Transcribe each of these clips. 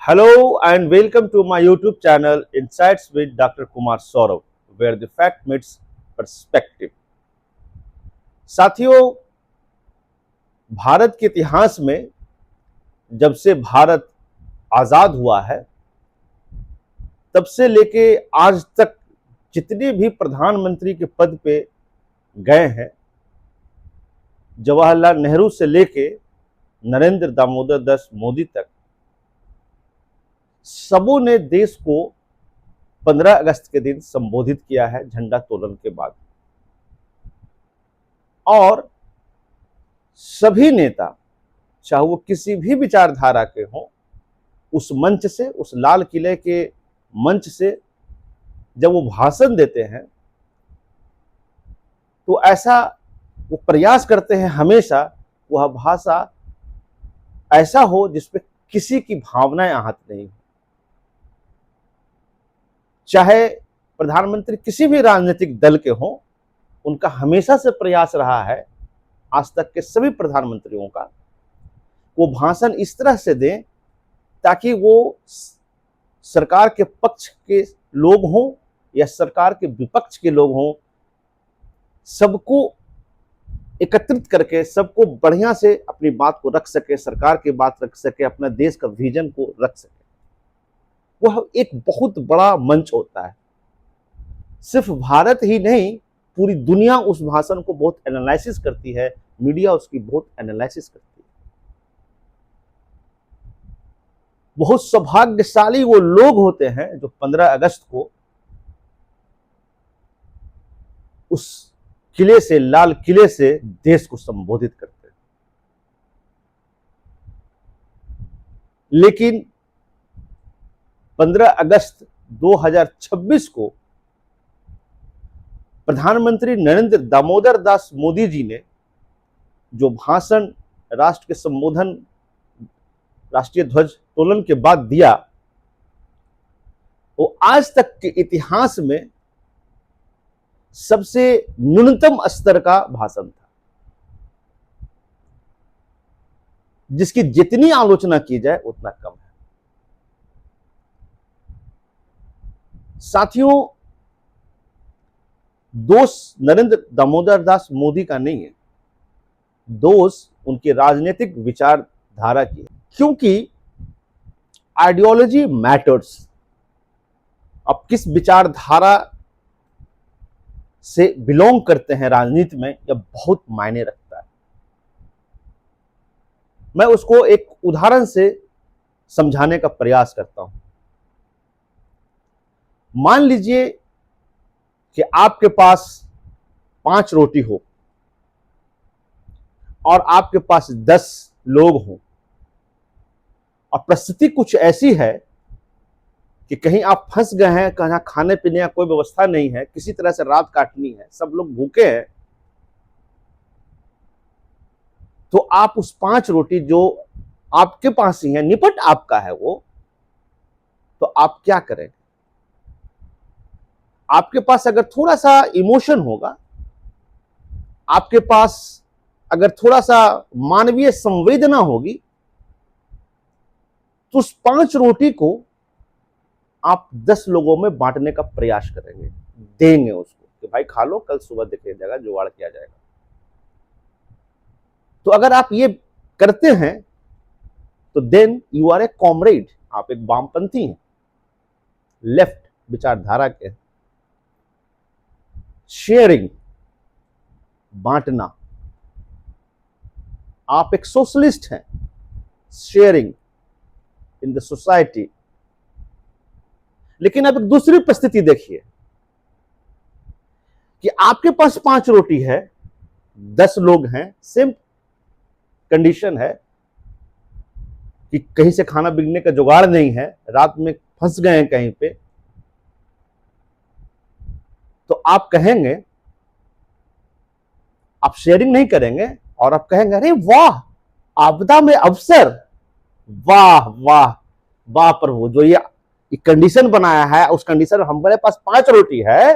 Hello and welcome to my YouTube channel Insights with Dr. Kumar Saurav, where the fact meets perspective. साथियों, भारत के इतिहास में जब से भारत आजाद हुआ है तब से लेके आज तक जितने भी प्रधानमंत्री के पद पे गए हैं, जवाहरलाल नेहरू से लेके नरेंद्र दामोदर दास मोदी तक, सबों ने देश को 15 अगस्त के दिन संबोधित किया है झंडा तोलन के बाद। और सभी नेता, चाहे वो किसी भी विचारधारा के हों, उस मंच से, उस लाल किले के मंच से जब वो भाषण देते हैं तो ऐसा वो प्रयास करते हैं हमेशा वह भाषा ऐसा हो जिसपे किसी की भावनाएं आहत नहीं हो। चाहे प्रधानमंत्री किसी भी राजनीतिक दल के हों, उनका हमेशा से प्रयास रहा है, आज तक के सभी प्रधानमंत्रियों का, वो भाषण इस तरह से दें ताकि वो सरकार के पक्ष के लोग हों या सरकार के विपक्ष के लोग हों, सबको एकत्रित करके सबको बढ़िया से अपनी बात को रख सके, सरकार की बात रख सके, अपना देश का विजन को रख सके। वह एक बहुत बड़ा मंच होता है। सिर्फ भारत ही नहीं, पूरी दुनिया उस भाषण को बहुत एनालिसिस करती है, मीडिया उसकी बहुत एनालिसिस करती है। बहुत सौभाग्यशाली वो लोग होते हैं जो 15 अगस्त को उस किले से, लाल किले से देश को संबोधित करते हैं। लेकिन 15 अगस्त 2026 को प्रधानमंत्री नरेंद्र दामोदर दास मोदी जी ने जो भाषण राष्ट्र के संबोधन, राष्ट्रीय ध्वज तोलन के बाद दिया, वो आज तक के इतिहास में सबसे न्यूनतम स्तर का भाषण था, जिसकी जितनी आलोचना की जाए उतना कम है। साथियों, दोष नरेंद्र दामोदर दास मोदी का नहीं है, दोष उनकी राजनीतिक विचारधारा की है। क्योंकि आइडियोलॉजी मैटर्स। अब किस विचारधारा से बिलोंग करते हैं राजनीति में, यह बहुत मायने रखता है। मैं उसको एक उदाहरण से समझाने का प्रयास करता हूं। मान लीजिए कि आपके पास 5 रोटी हो और आपके पास 10 लोग हों, और परिस्थिति कुछ ऐसी है कि कहीं आप फंस गए हैं, कहीं खाने पीने का कोई व्यवस्था नहीं है, किसी तरह से रात काटनी है, सब लोग भूखे हैं, तो आप उस 5 रोटी जो आपके पास ही है, निपट आपका है वो, तो आप क्या करेंगे? आपके पास अगर थोड़ा सा इमोशन होगा, आपके पास अगर थोड़ा सा मानवीय संवेदना होगी, तो उस 5 रोटी को आप 10 लोगों में बांटने का प्रयास करेंगे, देंगे उसको कि भाई खा लो, कल सुबह देखिए जाएगा, जुगाड़ किया जाएगा। तो अगर आप ये करते हैं तो then you are a comrade, आप एक वामपंथी हैं, लेफ्ट विचारधारा के। शेयरिंग, बांटना, आप एक सोशलिस्ट हैं, शेयरिंग इन द सोसाइटी। लेकिन अब एक दूसरी परिस्थिति देखिए कि आपके पास 5 रोटी है, 10 लोग हैं, सेम कंडीशन है कि कहीं से खाना बिकने का जुगाड़ नहीं है, रात में फंस गए हैं कहीं पे, तो आप कहेंगे, आप शेयरिंग नहीं करेंगे और आप कहेंगे अरे वाह, आपदा में अवसर, वाह वाह वाह प्रभु, जो ये कंडीशन बनाया है, उस कंडीशन में हमारे पास 5 रोटी है,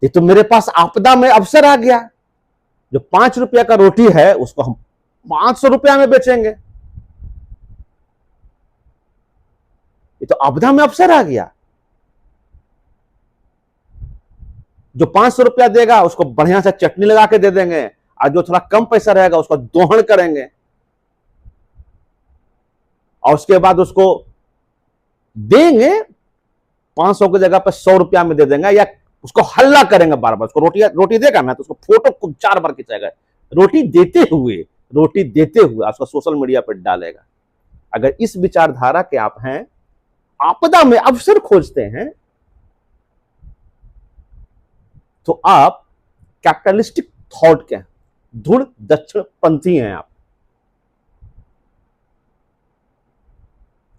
ये तो मेरे पास आपदा में अवसर आ गया। जो 5 रुपया का रोटी है उसको हम 500 रुपया में बेचेंगे। तो आपदा में अफसर आ गया। जो 500 रुपया देगा उसको बढ़िया से चटनी लगा के दे देंगे, और जो थोड़ा कम पैसा रहेगा उसको दोहन करेंगे, और उसके बाद उसको देंगे 500 की जगह पर 100 रुपया में दे देंगे, या उसको हल्ला करेंगे बार बार। उसको रोटी देगा ना तो उसको फोटो को 4 बार खिंचाएगा, रोटी देते हुए उसको सोशल मीडिया पर डालेगा। अगर इस विचारधारा के आप हैं, आपदा में अवसर खोजते हैं, तो आप कैपिटलिस्टिक थॉट के धुर दक्षिण पंथी हैं आप,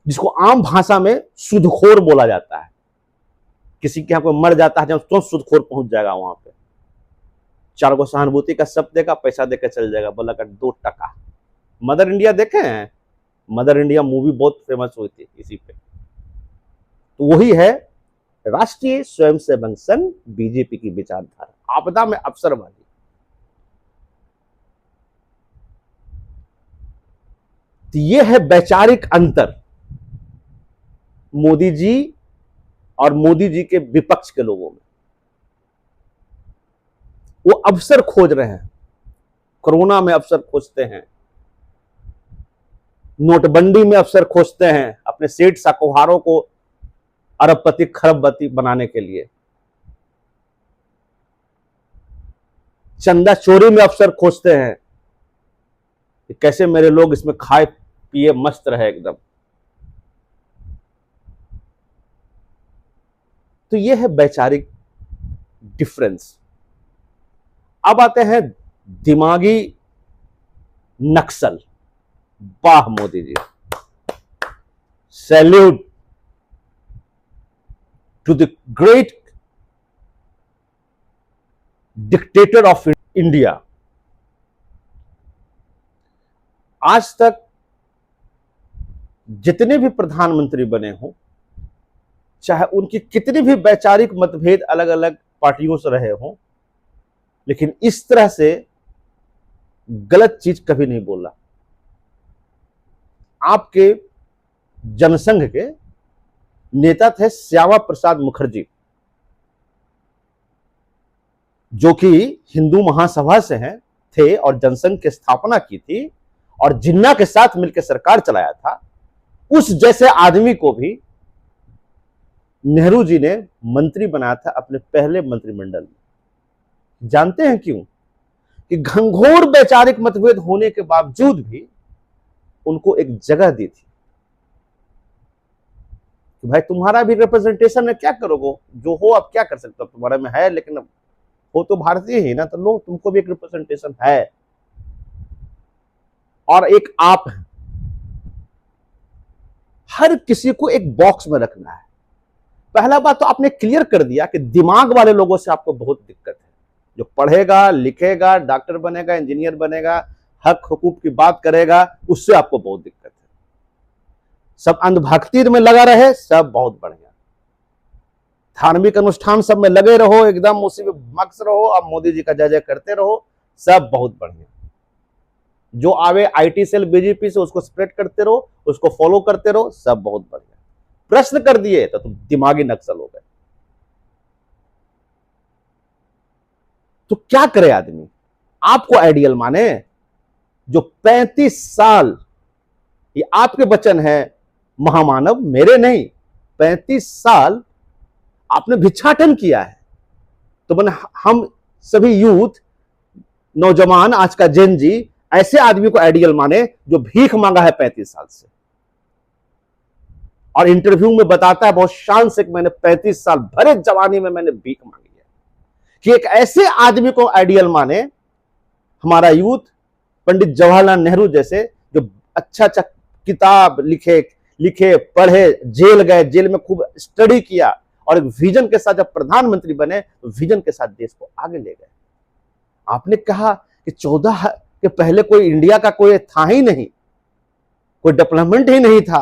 जिसको आम भाषा में सुदखोर बोला जाता है। किसी के यहां कोई मर जाता है जब तो सुदखोर पहुंच जाएगा वहां पे, 4 गो सहानुभूति का शब्द देगा, पैसा देकर चल जाएगा, बोला कर 2 टका। मदर इंडिया देखे हैं? मदर इंडिया मूवी बहुत फेमस हुई थी इसी पे। तो वही है राष्ट्रीय स्वयंसेवक संघ बीजेपी की विचारधारा, आपदा में अवसरवादी। तो ये है वैचारिक अंतर मोदी जी और मोदी जी के विपक्ष के लोगों में। वो अवसर खोज रहे हैं, कोरोना में अवसर खोजते हैं, नोटबंदी में अवसर खोजते हैं, अपने सेठ साहूकारों को अरबपति खरबपति बनाने के लिए, चंदा चोरी में अवसर खोजते हैं कि कैसे मेरे लोग इसमें खाए पिए मस्त रहे एकदम। तो यह है वैचारिक डिफरेंस। अब आते हैं दिमागी नक्सल। वाह Modi ji, salute to the great dictator of India. आज तक जितने भी प्रधानमंत्री बने हों, चाहे उनकी कितनी भी वैचारिक मतभेद अलग अलग पार्टियों से रहे हों, लेकिन इस तरह से गलत चीज कभी नहीं बोला। आपके जनसंघ के नेता थे श्यामा प्रसाद मुखर्जी, जो कि हिंदू महासभा से हैं थे और जनसंघ की स्थापना की थी और जिन्ना के साथ मिलकर सरकार चलाया था। उस जैसे आदमी को भी नेहरू जी ने मंत्री बनाया था अपने पहले मंत्रिमंडल में। जानते हैं क्यों? कि घंघोर वैचारिक मतभेद होने के बावजूद भी उनको एक जगह दी थी कि भाई तुम्हारा भी रिप्रेजेंटेशन है, क्या करोगे, जो हो अब क्या कर सकते हो, तुम्हारे में है, लेकिन हो तो भारतीय ही ना, तो लो तुमको भी एक रिप्रेजेंटेशन है। और एक आप है, हर किसी को एक बॉक्स में रखना है। पहला बात तो आपने क्लियर कर दिया कि दिमाग वाले लोगों से आपको बहुत दिक्कत है। जो पढ़ेगा, लिखेगा, डॉक्टर बनेगा, इंजीनियर बनेगा, हक हुकूक की बात करेगा, उससे आपको बहुत दिक्कत है। सब अंधभक्ति में लगा रहे, सब बहुत बढ़िया। धार्मिक अनुष्ठान सब में लगे रहो, एकदम उसी में मस्त रहो, अब मोदी जी का जय जय करते रहो, सब बहुत बढ़िया। जो आवे आईटी सेल बीजेपी से उसको स्प्रेड करते रहो, उसको फॉलो करते रहो, सब बहुत बढ़िया। प्रश्न कर दिए तो तुम दिमागी नक्सल हो गए। तो क्या करे आदमी? आपको आइडियल माने? जो 35 साल, ये आपके वचन है महामानव, मेरे नहीं, 35 साल आपने भिक्षाटन किया है। तो मैंने हम सभी यूथ, नौजवान, आज का जेन जी ऐसे आदमी को आइडियल माने जो भीख मांगा है 35 साल से, और इंटरव्यू में बताता है बहुत शान से कि मैंने 35 साल भरे जवानी में मैंने भीख मांगी है। कि एक ऐसे आदमी को आइडियल माने हमारा यूथ, पंडित जवाहरलाल नेहरू जैसे, जो अच्छा अच्छा किताब लिखे पढ़े, जेल गए, जेल में खूब स्टडी किया और एक विजन के साथ जब प्रधानमंत्री बने तो विजन के साथ देश को आगे ले गए। आपने कहा कि 14 के पहले कोई इंडिया का कोई था ही नहीं, कोई डेवलपमेंट ही नहीं था,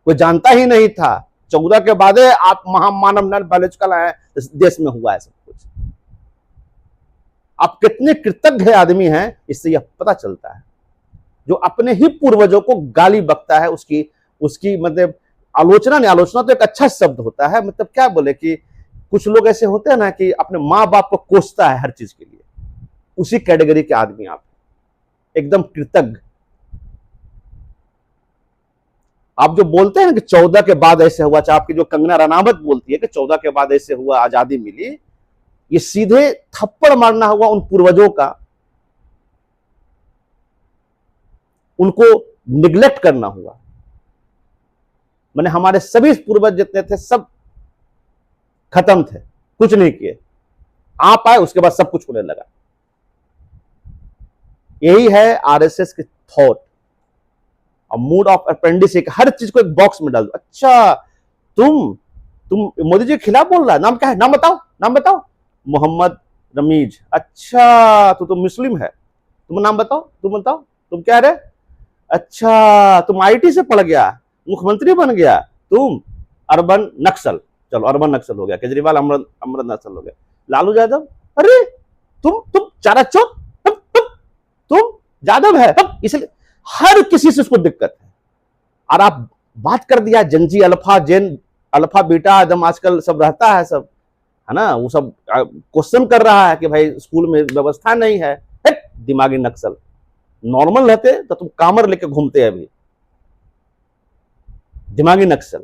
कोई जानता ही नहीं था। 14 के बाद आप महामानव नर बायोलॉजिकल आए, देश में हुआ है सब कुछ। आप कितने कृतज्ञ आदमी हैं, इससे यह पता चलता है। जो अपने ही पूर्वजों को गाली बकता है, उसकी मतलब आलोचना नहीं, आलोचना तो एक अच्छा शब्द होता है, मतलब क्या बोले कि कुछ लोग ऐसे होते हैं ना कि अपने माँ बाप को कोसता है हर चीज के लिए, उसी कैटेगरी के आदमी आप, एकदम कृतज्ञ। आप जो बोलते हैं ना कि 14 के बाद ऐसे हुआ, चाहे आपकी जो कंगना रनावत बोलती है कि 14 के बाद ऐसे हुआ, आजादी मिली, ये सीधे थप्पड़ मारना हुआ उन पूर्वजों का, उनको निग्लेक्ट करना हुआ। मैंने हमारे सभी पूर्वज जितने थे सब खत्म थे, कुछ नहीं किए, आप आए उसके बाद सब कुछ होने लगा। यही है आरएसएस की थॉट और मूड ऑफ अप्रेंटिस, हर चीज को एक बॉक्स में डाल दो। अच्छा तुम मोदी जी के खिलाफ बोल रहा है, नाम क्या है, नाम बताओ, नाम बताओ। मोहम्मद रमीज, अच्छा तो तुम मुस्लिम है, तुम नाम बताओ, तुम बताओ, तुम क्या रहे, अच्छा तुम आईटी से पढ़ गया, मुख्यमंत्री बन गया, तुम अर्बन नक्सल, चलो अर्बन नक्सल हो गया, केजरीवाल अमृत नक्सल हो गया, लालू यादव, अरे तुम चारा चौक, तुम यादव है, इसलिए हर किसी से उसको दिक्कत है। और आप बात कर दिया जनजी अल्फा जेन अल्फा बीटा, एकदम आजकल सब रहता है, सब है ना, वो सब क्वेश्चन कर रहा है कि भाई स्कूल में व्यवस्था नहीं है, दिमागी नक्सल। नॉर्मल रहते तो तुम कामर लेके घूमते अभी, दिमागी नक्सल।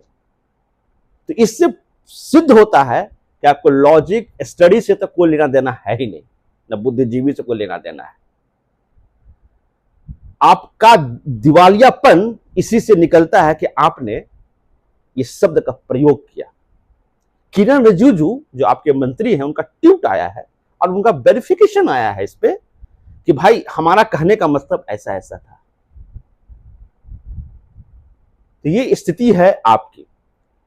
तो इससे सिद्ध होता है कि आपको लॉजिक स्टडी से तो कोई लेना देना है ही नहीं, न बुद्धिजीवी से कोई लेना देना है। आपका दिवालियापन इसी से निकलता है कि आपने इस शब्द का प्रयोग किया। किरण रिजिजू जो आपके मंत्री हैं, उनका ट्वीट आया है और उनका वेरिफिकेशन आया है इस पे कि भाई हमारा कहने का मतलब ऐसा ऐसा था। तो ये स्थिति है आपकी।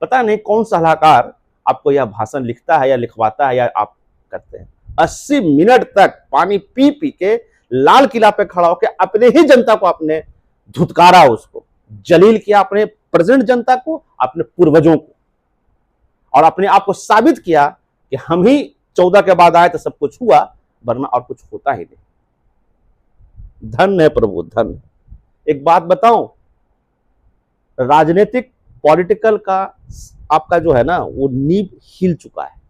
पता नहीं कौन सलाहकार आपको यह भाषण लिखता है या लिखवाता है या आप करते हैं। 80 मिनट तक पानी पी पी के लाल किला पे खड़ा होकर अपने ही जनता को आपने धुतकारा, उसको जलील किया, अपने प्रेजेंट जनता को, अपने पूर्वजों को, और अपने आप को साबित किया कि हम ही 14 के बाद आए तो सब कुछ हुआ, वरना और कुछ होता ही नहीं। धन्य है प्रभु, धन्य। एक बात बताऊं, राजनीतिक पॉलिटिकल का आपका जो है ना वो नींव हिल चुका है।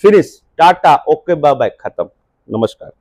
Finish, tata, okay, bye bye, खत्म, नमस्कार।